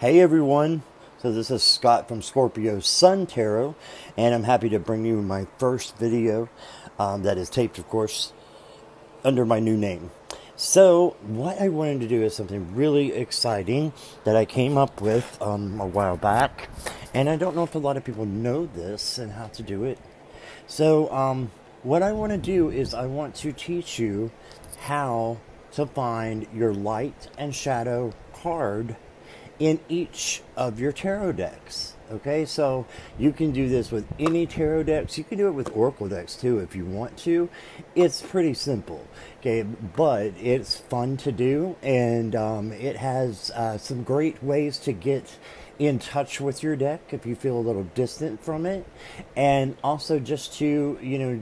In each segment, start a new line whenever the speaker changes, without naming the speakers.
Hey everyone, so this is Scott from Scorpio Sun Tarot, and I'm happy to bring you my first video that is taped, of course, under my new name. So, what I wanted to do is something really exciting that I came up with a while back, and I don't know if a lot of people know this and how to do it. So, what I want to do is I want to teach you how to find your light and shadow card in each of your tarot decks. Okay, so you can do this with any tarot decks. You can do it with oracle decks too if you want to. It's pretty simple, okay, but it's fun to do, and it has some great ways to get in touch with your deck if you feel a little distant from it, and also just to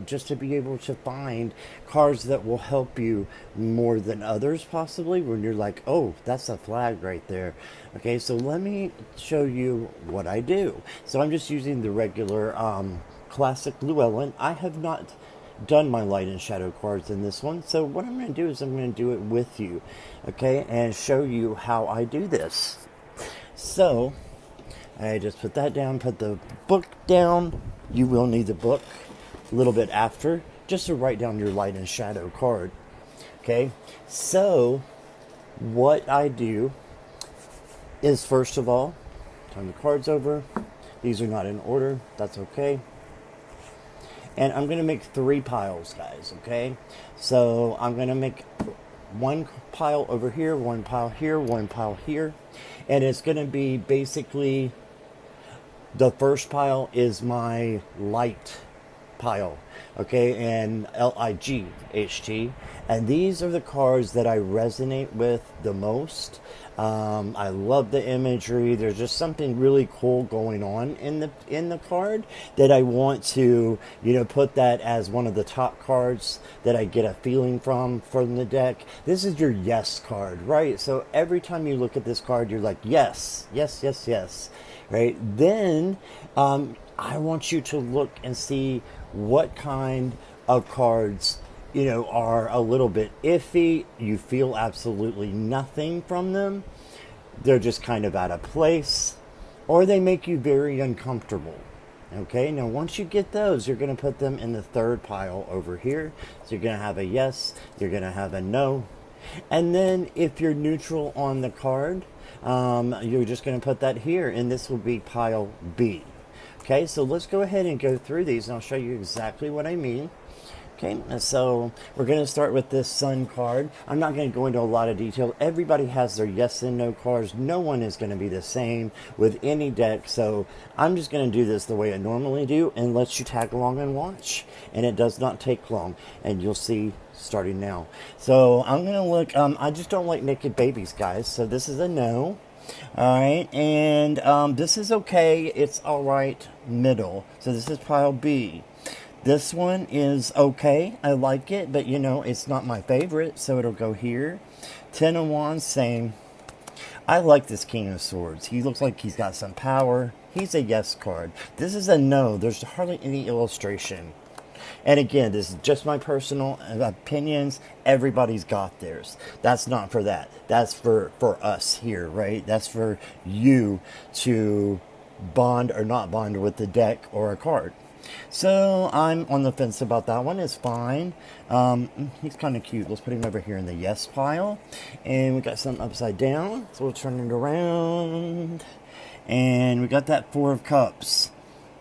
just to be able to find cards that will help you more than others, possibly when you're like, oh, that's a flag right there. Okay, so let me show you what I do. So I'm just using the regular classic Llewellyn. I have not done my light and shadow cards in this one, so what I'm going to do is I'm going to do it with you, okay, and show you how I do this. So I just put that down, put the book down. You will need the book a little bit after, just to write down your light and shadow card. Okay, so what I do is, first of all, turn the cards over. These are not in order, that's okay. And I'm going to make 3 piles, guys, okay? So I'm going to make one pile over here, one pile here, one pile here. And it's going to be basically, the first pile is my light pile, okay, and Light, and these are the cards that I resonate with the most. I love the imagery. There's just something really cool going on in the card that I want to put that as one of the top cards that I get a feeling from the deck. This is your yes card, right? So every time you look at this card, you're like, yes, yes, yes, yes, right? Then I want you to look and see what kind of cards are a little bit iffy. You feel absolutely nothing from them. They're just kind of out of place, or they make you very uncomfortable. Okay, now once you get those, you're going to put them in the third pile over here. So you're going to have a yes, you're going to have a no, and then if you're neutral on the card, you're just going to put that here, and this will be pile B. Okay, so let's go ahead and go through these, and I'll show you exactly what I mean. Okay, so we're going to start with this Sun card. I'm not going to go into a lot of detail. Everybody has their yes and no cards. No one is going to be the same with any deck, so I'm just going to do this the way I normally do and let you tag along and watch. And it does not take long, and you'll see starting now. So I'm going to look, I just don't like naked babies, guys, so this is a no. Alright, and this is okay, it's alright, middle. So this is pile B. This one is okay, I like it, but it's not my favorite, so it'll go here. 10 of Wands, same. I like this King of Swords. He looks like he's got some power. He's a yes card. This is a no, there's hardly any illustration. And again, this is just my personal opinions. Everybody's got theirs. That's not for that. That's for us here, right? That's for you to bond or not bond with the deck or a card. So I'm on the fence about that one. It's fine. He's kind of cute. Let's put him over here in the yes pile. And we got something upside down. So we'll turn it around. And we got that 4 of Cups.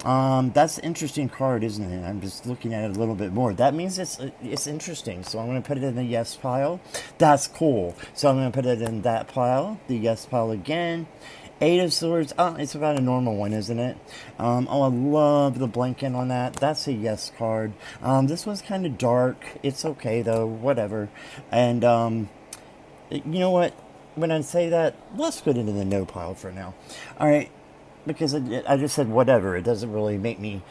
That's an interesting card, isn't it? I'm just looking at it a little bit more. That means it's interesting. So I'm going to put it in the yes pile. That's cool. So I'm going to put it in that pile. The yes pile again. 8 of Swords. Oh, it's about a normal one, isn't it? Oh, I love the blanket on that. That's a yes card. This one's kind of dark. It's okay, though. Whatever. And, you know what? When I say that, let's put it in the no pile for now. All right. Because I just said whatever. It doesn't really make me,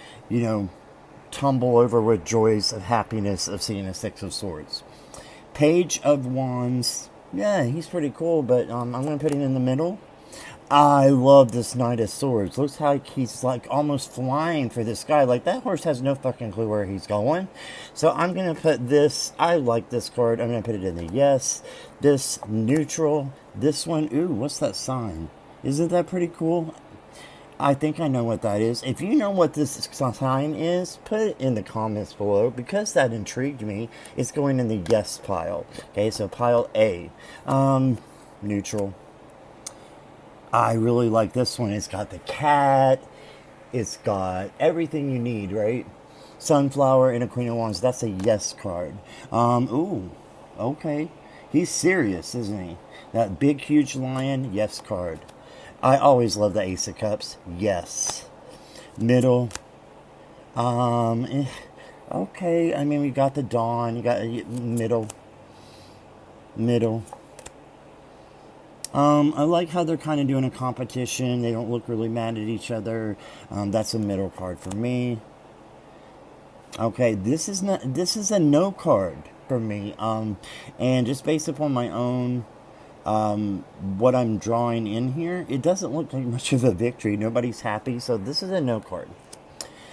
tumble over with joys of happiness of seeing a 6 of Swords. Page of Wands. Yeah, he's pretty cool, but I'm going to put him in the middle. I love this Knight of Swords. Looks like he's like almost flying for this guy. Like that horse has no fucking clue where he's going. So I'm going to put this. I like this card. I'm going to put it in the yes. This neutral. This one. Ooh, what's that sign? Isn't that pretty cool? I think I know what that is. If you know what this sign is, put it in the comments below, because that intrigued me. It's going in the yes pile. Okay, so pile A. Neutral. I really like this one. It's got the cat. It's got everything you need, right? Sunflower and a Queen of Wands. That's a yes card. Ooh, okay. He's serious, isn't he? That big, huge lion, yes card. I always love the Ace of Cups. Yes. Middle. Okay. I mean, we got the Dawn. You got middle. Middle. I like how they're kind of doing a competition. They don't look really mad at each other. That's a middle card for me. Okay, this is a no card for me. And just based upon my own what I'm drawing in here, it doesn't look like much of a victory. Nobody's happy, so this is a no card.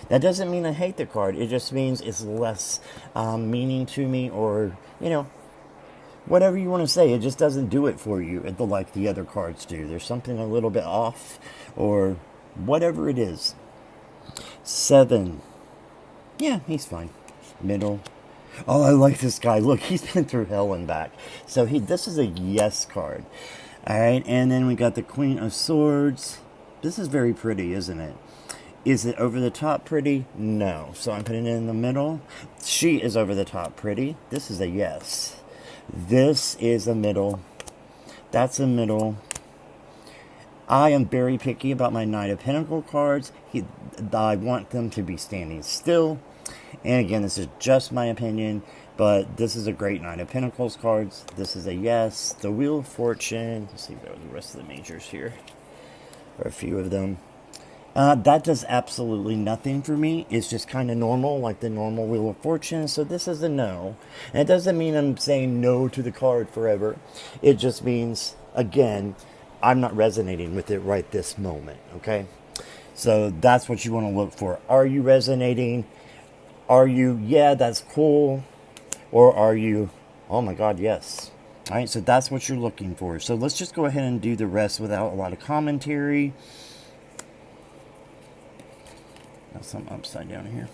That doesn't mean I hate the card. It just means it's less meaning to me, or whatever you want to say. It just doesn't do it for you like the other cards do. There's something a little bit off, or whatever it is. 7. Yeah, he's fine. Middle. Oh, I like this guy. Look, he's been through hell and back. So this is a yes card. All right, and then we got the Queen of Swords. This is very pretty, isn't it? Is it over the top pretty? No. So I'm putting it in the middle. She is over the top pretty. This is a yes. This is a middle. That's a middle. I am very picky about my Knight of Pentacles cards. I want them to be standing still. And again, this is just my opinion, but this is a great Knight of Pentacles cards. This is a yes. The Wheel of Fortune. Let's see if there are the rest of the majors here, or a few of them. That does absolutely nothing for me. It's just kind of normal, like the normal Wheel of Fortune. So this is a no. And it doesn't mean I'm saying no to the card forever. It just means, again, I'm not resonating with it right this moment, okay? So that's what you want to look for. Are you resonating? Are you, yeah, that's cool? Or are you, oh my God, yes. All right, so that's what you're looking for. So let's just go ahead and do the rest without a lot of commentary. Now something upside down here.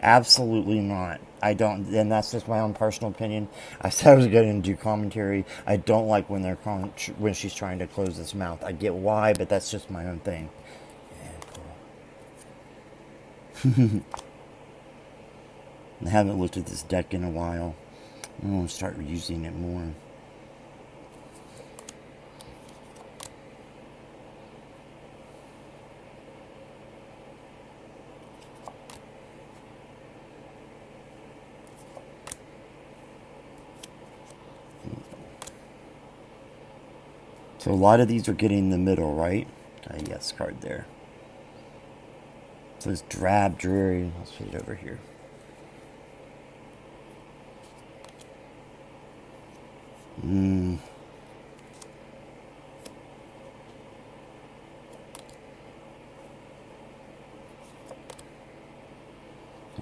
Absolutely not. I don't, and that's just my own personal opinion. I said I was going to do commentary. I don't like when when she's trying to close this mouth. I get why, but that's just my own thing. Yeah, cool. I haven't looked at this deck in a while. I'm going to start using it more. So a lot of these are getting in the middle, right? A yes card there. So it's drab, dreary. Let's put it over here.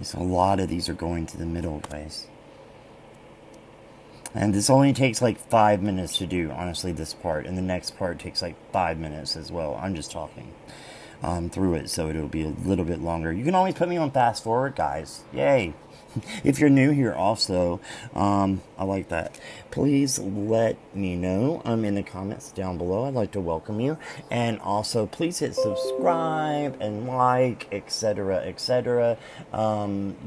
So a lot of these are going to the middle, guys. And this only takes like 5 minutes to do, honestly, this part. And the next part takes like 5 minutes as well. I'm just talking through it, so it'll be a little bit longer. You can always put me on fast forward, guys. Yay. If you're new here also, I like that. Please let me know in the comments down below. I'd like to welcome you. And also, please hit subscribe and like, etc., etc.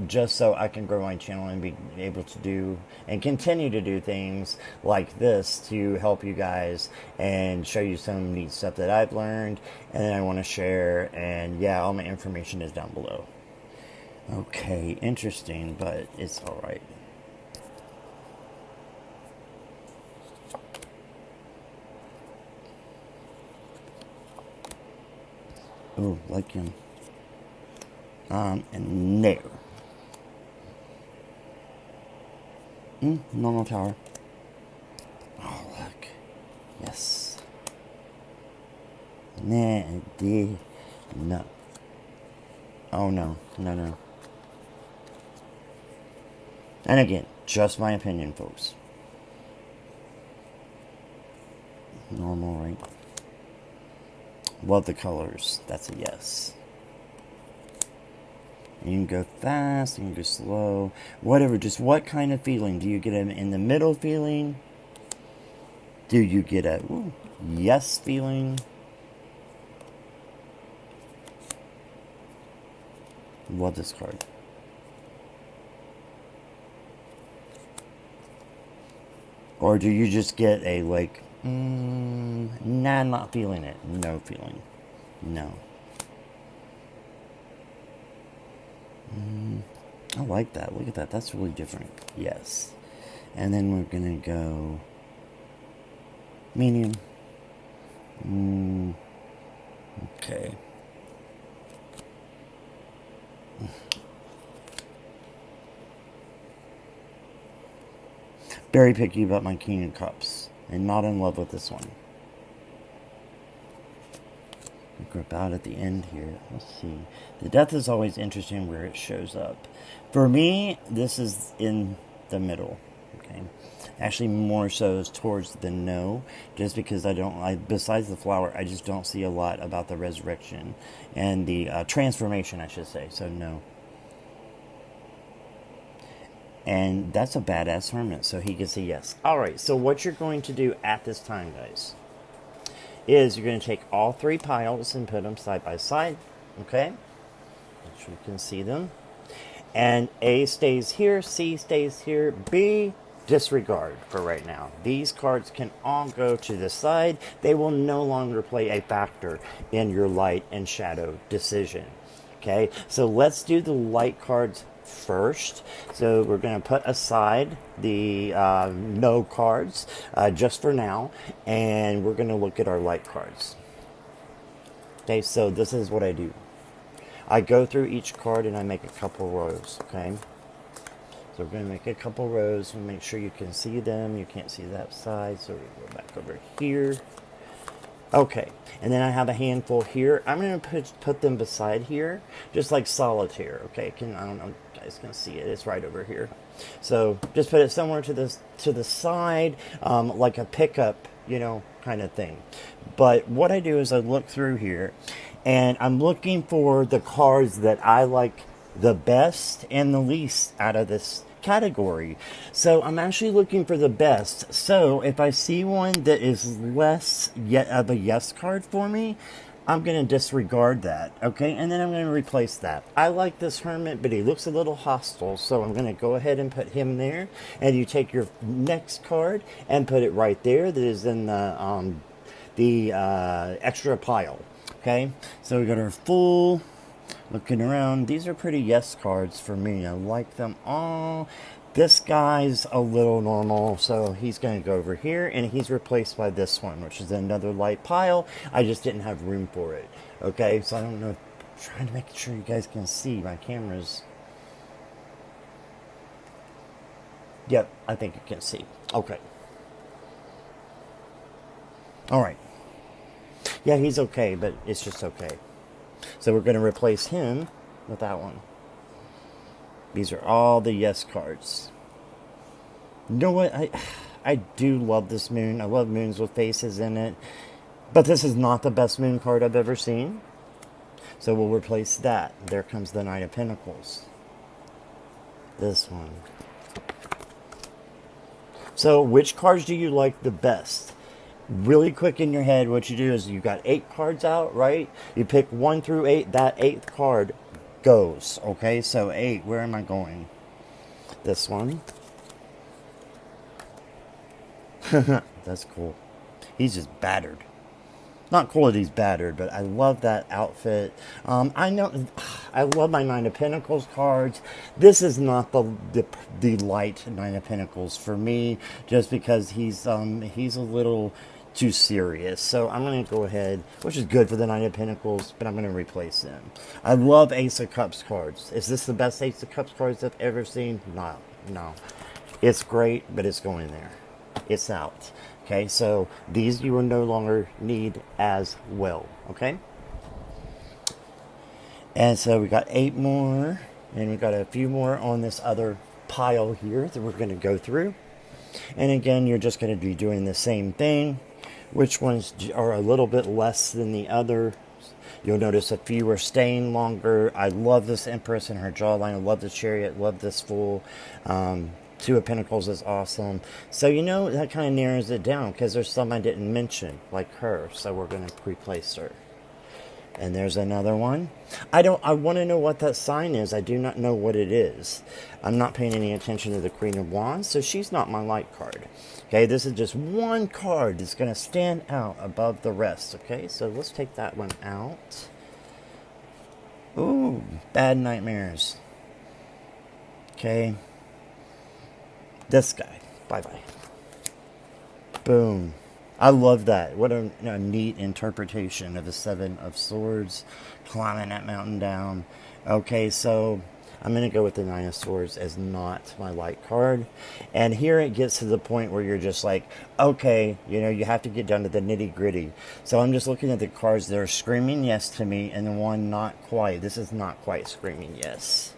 Just so I can grow my channel and be able to do and continue to do things like this to help you guys and show you some neat stuff that I've learned and then I want to share. And yeah, all my information is down below. Okay, interesting, but it's alright. Oh, like him. And no. Normal tower. Oh, look. Yes. Nah, no. Oh, no. No, no. And again, just my opinion, folks. Normal, right? Love the colors. That's a yes. You can go fast, you can go slow, whatever. Just what kind of feeling? Do you get an in the middle feeling? Do you get a yes feeling? Love this card. Or do you just get a like, nah, I'm not feeling it. No feeling. No. I like that. Look at that. That's really different. Yes. And then we're going to go medium. Okay. Very picky about my King of Cups. And not in love with this one. Grip out at the end here. Let's see. The death is always interesting where it shows up. For me, this is in the middle. Okay. Actually, more so is towards the no, just because besides the flower, I just don't see a lot about the resurrection and the transformation, I should say. So no. And that's a badass hermit, so he gets a yes. All right, so what you're going to do at this time, guys, is you're going to take all three piles and put them side by side, okay? Make sure you can see them. And A stays here, C stays here, B, disregard for right now. These cards can all go to the side. They will no longer play a factor in your light and shadow decision, okay? So let's do the light cards first. So we're going to put aside the no cards just for now, and we're going to look at our light cards. Okay, so this is what I do. I go through each card and I make a couple rows, okay? So we're going to make a couple rows and make sure you can see them. You can't see that side, so we go back over here. Okay, and then I have a handful here. I'm going to put them beside here, just like solitaire. Okay, I don't know if you guys can see it. It's right over here. So just put it somewhere to the side, like a pickup, kind of thing. But what I do is I look through here, and I'm looking for the cards that I like the best and the least out of this category. So I'm actually looking for the best. So if I see one that is less yet of a yes card for me, I'm going to disregard that, okay? And then I'm going to replace that. I like this hermit, but he looks a little hostile, so I'm going to go ahead and put him there. And you take your next card and put it right there. That is in the extra pile, okay? So we got our full. Looking around, these are pretty yes cards for me. I like them all. This guy's a little normal, so he's going to go over here, and he's replaced by this one, which is another light pile. I just didn't have room for it. Okay, so I don't know. I'm trying to make sure you guys can see my cameras. Yep, I think you can see. Okay. All right. Yeah, he's okay, but it's just okay. So we're going to replace him with that one. These are all the yes cards. You know what? I do love this moon. I love moons with faces in it. But this is not the best moon card I've ever seen. So we'll replace that. There comes the Knight of Pentacles. This one. So which cards do you like the best? Really quick in your head, what you do is you've got 8 cards out, right? You pick 1 through 8. That 8th card goes, okay? So 8, where am I going? This one. That's cool. He's just battered. Not cool that he's battered, but I love that outfit. I know, I love my Nine of Pentacles cards. This is not the light Nine of Pentacles for me, just because he's a little too serious. So I'm going to go ahead, which is good for the Nine of Pentacles, but I'm going to replace him. I love Ace of Cups cards. Is this the best Ace of Cups cards I've ever seen? No. It's great, but it's going there. It's out. Okay, so these you will no longer need as well, okay? And so we got 8 more, and we got a few more on this other pile here that we're going to go through. And again, you're just going to be doing the same thing. which ones are a little bit less than the other. You'll notice a few are staying longer. I love this Empress and her jawline. I love the Chariot. Love this Fool. Two of Pentacles is awesome. So, you know, that kind of narrows it down because there's some I didn't mention, like her. So we're going to replace her. And there's another one. I want to know what that sign is. I do not know what it is. I'm not paying any attention to the Queen of Wands, so she's not my light card. Okay, this is just one card that's going to stand out above the rest. Okay, so let's take that one out. Ooh, bad nightmares. Okay. This guy. Bye-bye. Boom. I love that. What a neat interpretation of the Seven of Swords, climbing that mountain down. Okay, so I'm going to go with the Nine of Swords as not my light card. And here it gets to the point where you're just like, okay, you know, you have to get down to the nitty gritty. So I'm just looking at the cards that are screaming yes to me and the one not quite. This is not quite screaming yes.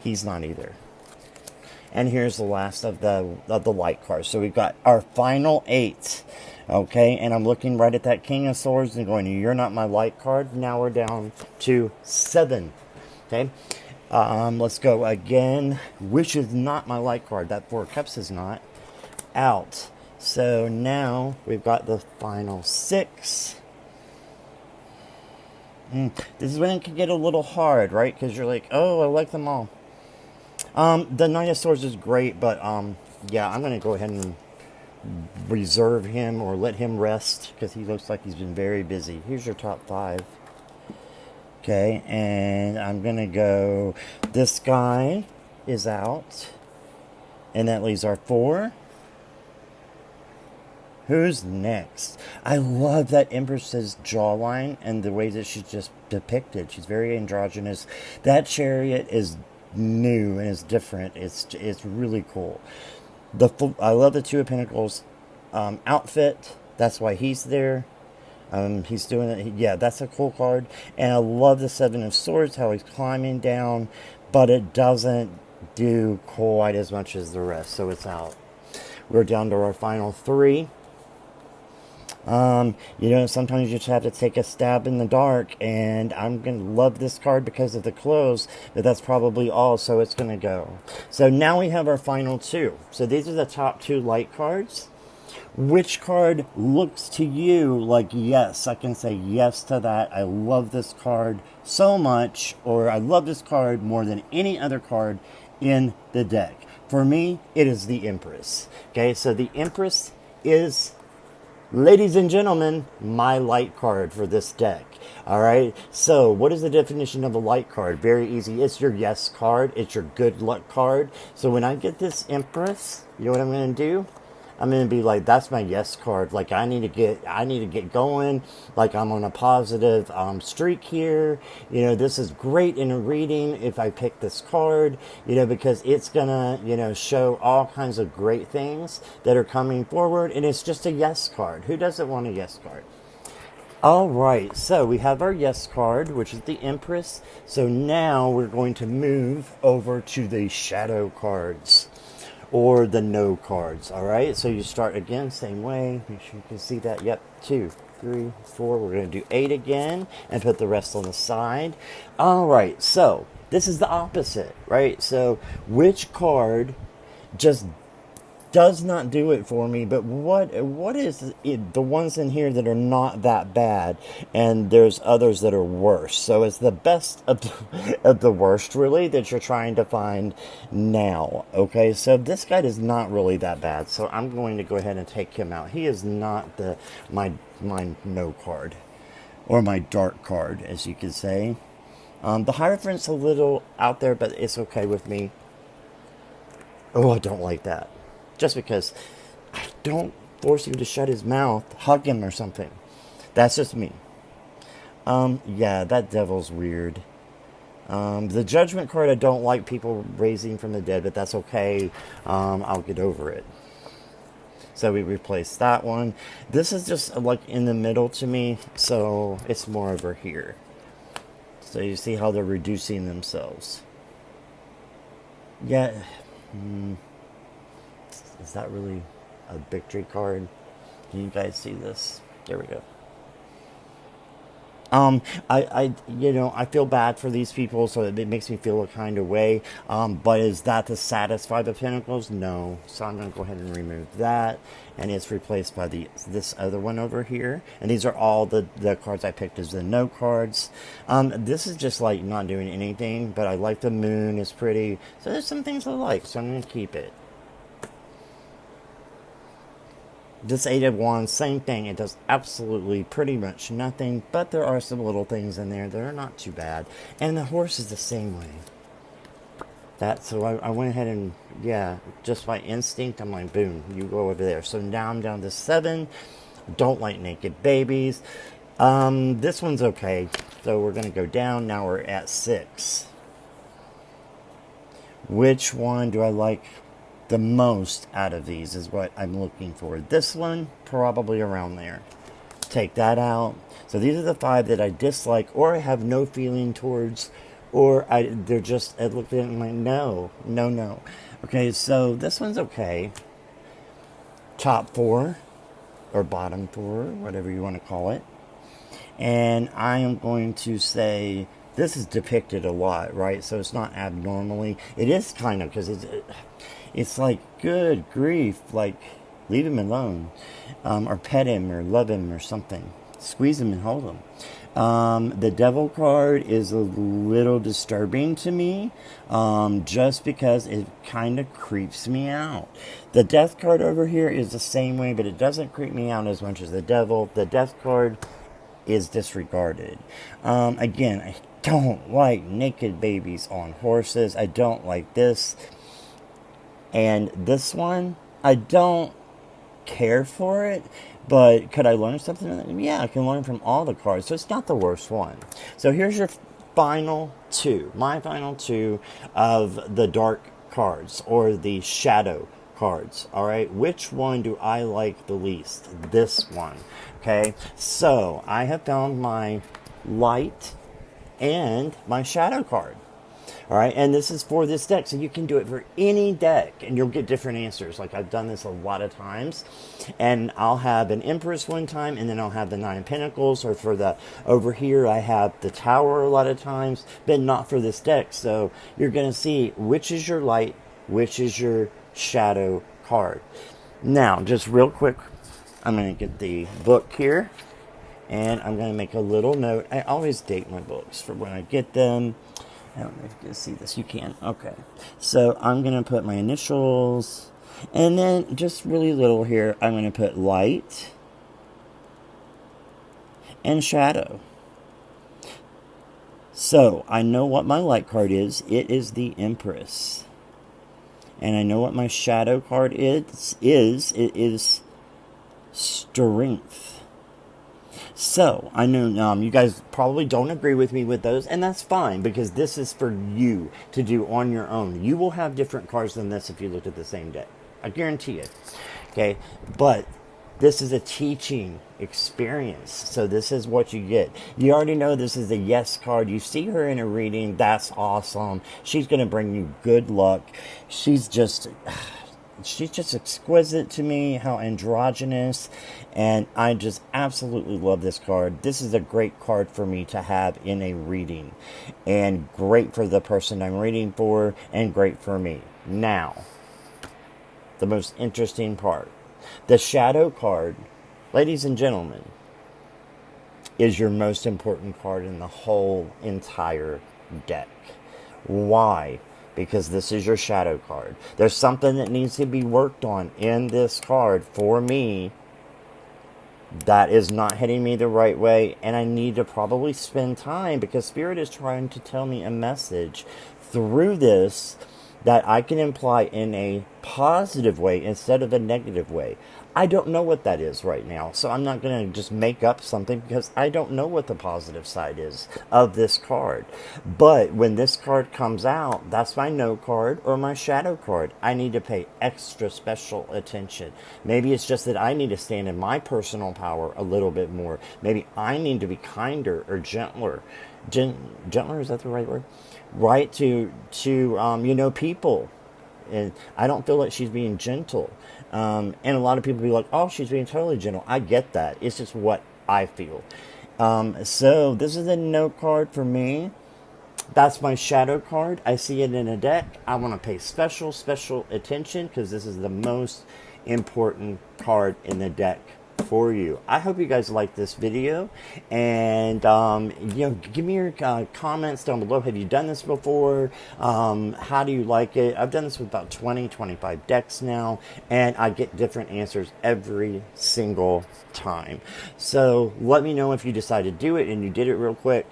He's not either. And here's the last of the light cards. So we've got our final 8. Okay, and I'm looking right at that King of Swords and going, you're not my light card. Now we're down to 7. Okay, let's go again. Which is not my light card. That Four of Cups is not. Out. So now we've got the final 6. This is when it can get a little hard, right? Because you're like, oh, I like them all. The Nine of Swords is great, but yeah, I'm going to go ahead and reserve him or let him rest because he looks like he's been very busy. Here's your top 5. Okay, and I'm going to go, this guy is out, and that leaves our 4. Who's next? I love that Empress's jawline and the way that she's just depicted. She's very androgynous. That Chariot is new and it's different. It's really cool. I love the Two of Pentacles outfit. That's why he's there. He's doing it. Yeah, that's a cool card. And I love the Seven of Swords, how he's climbing down, but it doesn't do quite as much as the rest, so it's out. We're down to our final 3. You know, sometimes you just have to take a stab in the dark, and I'm going to love this card because of the close, but that's probably all, so it's going to go. So now we have our final 2. So these are the top 2 light cards. Which card looks to you like, yes, I can say yes to that. I love this card so much, or I love this card more than any other card in the deck. For me, it is the Empress. Okay, so the Empress is, ladies and gentlemen, my light card for this deck. All right. So what is the definition of a light card? Very easy. It's your yes card. It's your good luck card. So when I get this Empress, you know what I'm going to do? I'm going to be like, that's my yes card. Like, I need to get going. Like, I'm on a positive streak here. You know, this is great in a reading if I pick this card, you know, because it's going to, you know, show all kinds of great things that are coming forward. And it's just a yes card. Who doesn't want a yes card? All right, so we have our yes card, which is the Empress. So now we're going to move over to the shadow cards, or the no cards. All right, so you start again, same way. Make sure you can see that. Yep, 2, 3, 4. We're going to do 8 again and put the rest on the side. All right, so this is the opposite, right? So which card just does not do it for me, but what is it, the ones in here that are not that bad, and there's others that are worse. So it's the best of the worst, really, that you're trying to find now. Okay, so this guy is not really that bad, so I'm going to go ahead and take him out. He is not my no card, or my dark card, as you could say. The Hierophant's a little out there, but it's okay with me. Oh, I don't like that. Just because don't force him to shut his mouth, hug him or something. That's just me. Yeah, that devil's weird. The Judgment card, I don't like people raising from the dead, but that's okay. I'll get over it. So we replace that one. This is just like in the middle to me, so it's more over here. So you see how they're reducing themselves. Yeah. Is that really a victory card? Can you guys see this? There we go. I feel bad for these people, so it makes me feel a kind of way. But is that to satisfy the Pentacles? No. So I'm going to go ahead and remove that, and it's replaced by this other one over here. And these are all the cards I picked as the no cards. This is just like not doing anything, but I like the moon. It's pretty. So there's some things I like, so I'm going to keep it. This Eight of Wands, same thing. It does absolutely pretty much nothing, but there are some little things in there that are not too bad. And the horse is the same way. So I went ahead and, yeah, just by instinct, I'm like, boom, you go over there. So now I'm down to 7. Don't like naked babies. This one's okay. So we're going to go down. Now we're at 6. Which one do I like the most out of these is what I'm looking for. This one, probably around there. Take that out. So these are the 5 that I dislike or I have no feeling towards, or they're just, I looked at it and I'm like, no. Okay, so this one's okay. Top 4, or bottom 4, whatever you want to call it. And I am going to say, this is depicted a lot, right? So it's not abnormally. It is kind of, because it's like, good grief, like, leave him alone. Or pet him, or love him, or something. Squeeze him and hold him. The Devil card is a little disturbing to me, just because it kind of creeps me out. The Death card over here is the same way, but it doesn't creep me out as much as the Devil. The Death card is disregarded. Again, I don't like naked babies on horses. I don't like this. And this one, I don't care for it, but could I learn something? Yeah, I can learn from all the cards, so it's not the worst one. So here's your final 2, my final 2 of the dark cards, or the shadow cards. All right, which one do I like the least? This one. Okay, so I have found my light and my shadow card. All right, and this is for this deck, so you can do it for any deck, and you'll get different answers. Like, I've done this a lot of times, and I'll have an Empress one time, and then I'll have the 9 of Pentacles, or for the, over here, I have the Tower a lot of times, but not for this deck. So you're going to see which is your light, which is your shadow card. Now, just real quick, I'm going to get the book here, and I'm going to make a little note. I always date my books for when I get them. I don't know if you can see this. You can. Okay. So I'm going to put my initials. And then just really little here, I'm going to put light and shadow. So I know what my light card is. It is the Empress. And I know what my shadow card is. It is Strength. So, I know you guys probably don't agree with me with those, and that's fine, because this is for you to do on your own. You will have different cards than this if you looked at the same deck. I guarantee it. Okay? But this is a teaching experience, so this is what you get. You already know this is a yes card. You see her in a reading, that's awesome. She's going to bring you good luck. She's just exquisite to me, how androgynous, and I just absolutely love this card. This is a great card for me to have in a reading, and great for the person I'm reading for, and great for me. Now, the most interesting part. The shadow card, ladies and gentlemen, is your most important card in the whole entire deck. Why? Because this is your shadow card. There's something that needs to be worked on in this card for me that is not hitting me the right way, and I need to probably spend time, because Spirit is trying to tell me a message through this that I can imply in a positive way instead of a negative way. I don't know what that is right now, so I'm not going to just make up something, because I don't know what the positive side is of this card. But when this card comes out, that's my no card or my shadow card. I need to pay extra special attention. Maybe it's just that I need to stand in my personal power a little bit more. Maybe I need to be kinder or gentler. Gentler, is that the right word? Right, to people. And I don't feel like she's being gentle. And a lot of people be like, oh, she's being totally gentle. I get that. It's just what I feel. So this is a no card for me. That's my shadow card. I see it in a deck. I want to pay special attention because this is the most important card in the deck for you. I hope you guys like this video, and give me your comments down below. Have you done this before? How do you like it? I've done this with about 20-25 decks now, and I get different answers every single time. So let me know if you decide to do it and you did it real quick,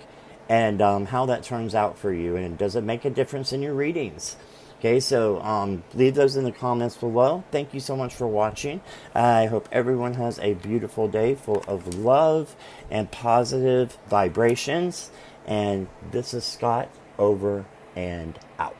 and how that turns out for you, and does it make a difference in your readings? Okay, so leave those in the comments below. Thank you so much for watching. I hope everyone has a beautiful day full of love and positive vibrations. And this is Scott, over and out.